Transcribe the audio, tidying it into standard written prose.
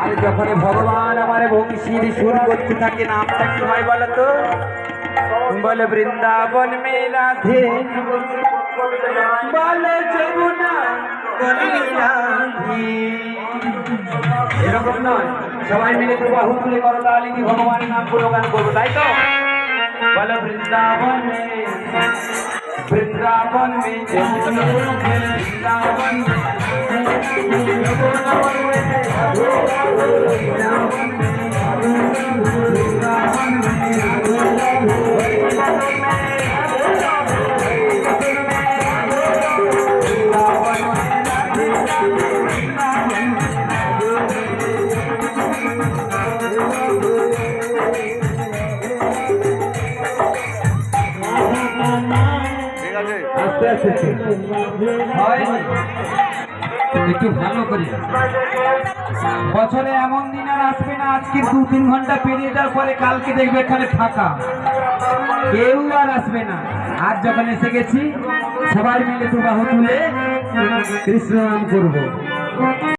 আরে যখন ভগবান আমার বংশীর সুর করতে থাকে নামটা কি হয় বলতো? বলে বৃন্দাবন মে রাধে, বলে যমুনা বলে রাধে। এরকম নয়, সবাই মিলে তো বাহু তুলে করতালি দিয়ে ভগবানের নাম গুণগান করবো, তাই তো? বলো বৃন্দাবন মে, वृंदावन में वृंदावन একটু ভালো করি। বছরে এমন দিন আর আসবে না, আজকে 2-3 ঘন্টা পেরিয়ে যাওয়ার পরে কালকে দেখবে এখানে ফাঁকা, কেউ আর আসবে না। আজ যখন এসে গেছি সবাই মিলে দু বাহু তুলে কৃষ্ণ নাম করবো।